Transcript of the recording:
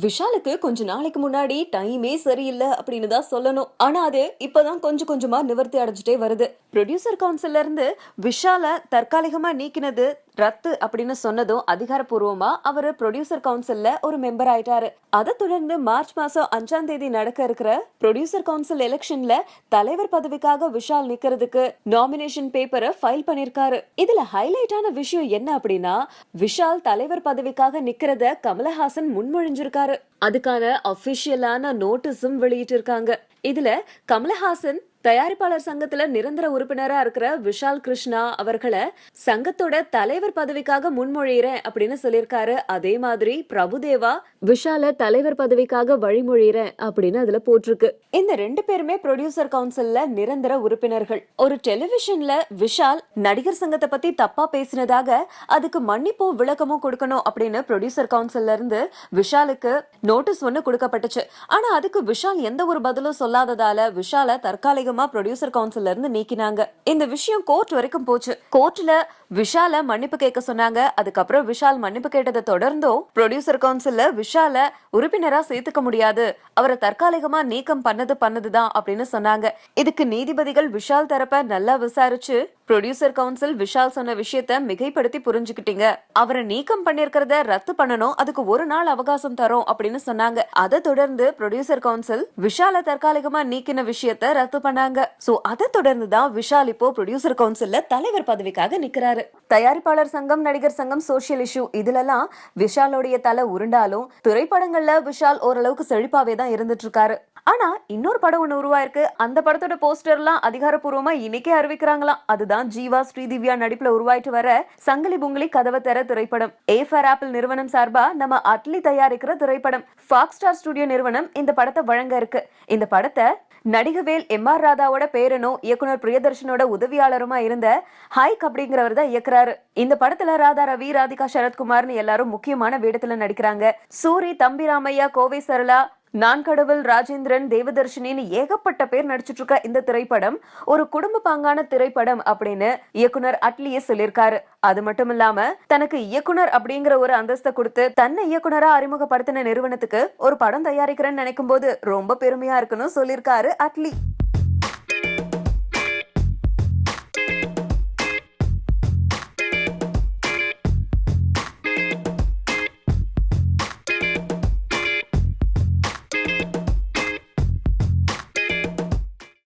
விஷாலுக்கு கொஞ்ச நாளைக்கு முன்னாடி டைமே சரியில்லை அப்படின்னு தான் சொல்லணும். ஆனா அது இப்பதான் கொஞ்சம் கொஞ்சமா நிவர்த்தி அடைஞ்சிட்டே வருது. ப்ரொடியூசர் கவுன்சில்ல இருந்து விஷால தற்காலிகமா நீக்கினது ரத்து அப்படின்னு சொன்னதும் அதிகாரப்பூர்வமா அவரு ப்ரொடியூசர் கவுன்சில்ல ஒரு மெம்பர் ஆயிட்டாரு. அதை தொடர்ந்து மார்ச் மாசம் 5ஆம் தேதி நடக்க இருக்கிற ப்ரொடியூசர் கவுன்சில் எலெக்ஷன்ல தலைவர் பதவிக்காக விஷால் நிக்கிறதுக்கு நாமினேஷன் பேப்பரை ஃபைல் பண்ணிருக்காரு. இதுல ஹைலைட்டான விஷயம் என்ன அப்படின்னா, விஷால் தலைவர் பதவிக்காக நிக்கிறத கமலஹாசன் முன்மொழிஞ்சிருக்காரு. அதுக்கான அபிஷியலான நோட்டீஸும் வெளியிட்டு இருக்காங்க. இதுல கமலஹாசன் தயாரிப்பாளர் சங்கத்துல நிரந்தர உறுப்பினரா இருக்கிற விஷால் கிருஷ்ணா அவர்களை சங்கத்தோட தலைவர் பதவிக்காக முன்மொழியறேன் அப்படின்னு சொல்லியிருக்காரு. அதே மாதிரி பிரபுதேவா விஷால தலைவர் பதவிக்காக வழிமொழியறேன் அப்படின்னு அதுல போட்டிருக்கு. இந்த ரெண்டு பேருமே ப்ரொடியூசர் கவுன்சில்ல நிரந்தர உறுப்பினர்கள். ஒரு டெலிவிஷன்ல விஷால் நடிகர் சங்கத்தை பத்தி தப்பா பேசினதாக அதுக்கு மன்னிப்பும் விளக்கமும் கொடுக்கணும் அப்படின்னு ப்ரொடியூசர் கவுன்சில்ல இருந்து விஷாலுக்கு நோட்டீஸ் ஒண்ணு கொடுக்கப்பட்டுச்சு. ஆனா அதுக்கு விஷால் எந்த ஒரு பதிலும் சொல்லாததால விஷால தற்காலிகமா ப்ரொடியூசர் கவுன்சில்ல இருந்து நீக்கினாங்க. இந்த விஷயம் கோர்ட் வரைக்கும் போச்சு. கோர்ட்ல விஷால மன்னிப்பு கேட்க சொன்னாங்க. அதுக்கப்புறம் விஷால் மன்னிப்பு கேட்டதை தொடர்ந்தும் ப்ரொடியூசர் கவுன்சில்ல விஷால உறுப்பினரா சேர்த்துக்க முடியாது, அவரை தற்காலிகமா நீக்கம் பண்ணதுதான் அப்படின்னு சொன்னாங்க. இதுக்கு நீதிபதிகள் விஷால் தரப்ப நல்லா விசாரிச்சு ப்ரொடியூசர் கவுன்சில் விஷால் சொன்ன விஷயத்த மிகைப்படுத்தி புரிஞ்சுக்கிட்டீங்க, அவரை நீக்கம் பண்ணிருக்கிறத ரத்து பண்ணணும், அதுக்கு ஒரு நாள் அவகாசம் தரோம் அப்படின்னு சொன்னாங்க. அதை தொடர்ந்து ப்ரொடியூசர் கவுன்சில் விஷால தற்காலிகமா நீக்கின விஷயத்த ரத்து பண்ணாங்க. சோ அதை தொடர்ந்துதான் விஷால் இப்போ ப்ரொடியூசர் கவுன்சில்ல தலைவர் பதவிக்காக நிக்கிறாரு. தயாரிப்பாளர் சங்கம், நடிகர் சங்கம், சோசியல் இஷ்யூ இதுலலாம் விஷாலோடைய தலை உருண்டாலும் திரைப்படங்கள்ல விஷால் ஓரளவுக்கு செழிப்பாவே தான் இருந்துட்டு இருக்காரு. ஆனா இன்னொரு படம் ஒண்ணு உருவாயிருக்கு. அந்த படத்தோட போஸ்டர்லாம் அதிகாரப்பூர்வமா இன்னைக்கே அறிவிக்கிறாங்களாம். அதுதான் ஜீவா ஸ்ரீதிவ்யா நடிப்புல உருவாயிட்டு வர சங்கிலி புங்கிலி கதவை திற திரைப்படம். A4 ஆப்பிள் நிறுவனம் சார்பா நம்ம அட்லி தயாரிக்கிற திரைப்படம். ஃபாக்ஸ் ஸ்டார் ஸ்டுடியோ நிறுவனம் இந்த படத்தை வழங்க இருக்கு. இந்த படத்தை நடிகவேல் M.R. ராதாவோட பேரனும் இயக்குனர் பிரியதர்ஷனோட உதவியாளருமா இருந்த ஹைக் அப்படிங்கிறவர் தான் இயக்குறாரு. இந்த படத்துல ராதா ரவி, ராதிகா சரத்குமார்னு எல்லாரும் முக்கியமான வேடத்துல நடிக்கிறாங்க. சூரி, தம்பி ராமையா, கோவை சரளா, நான் கடவுள், ராஜேந்திரன், தேவதர்ஷினின்னு ஏகப்பட்ட பேர் நடிச்சிட்டு இருக்க இந்த திரைப்படம் ஒரு குடும்ப பாங்கான திரைப்படம் அப்படின்னு இயக்குனர் அட்லியே சொல்லியிருக்காரு. அது மட்டும் இல்லாம தனக்கு இயக்குனர் அப்படிங்கிற ஒரு அந்தஸ்தை கொடுத்து தன்னை இயக்குனரா அறிமுகப்படுத்தின நிறுவனத்துக்கு ஒரு படம் தயாரிக்கிறேன்னு நினைக்கும் போது ரொம்ப பெருமையா இருக்குன்னு சொல்லியிருக்காரு அட்லி.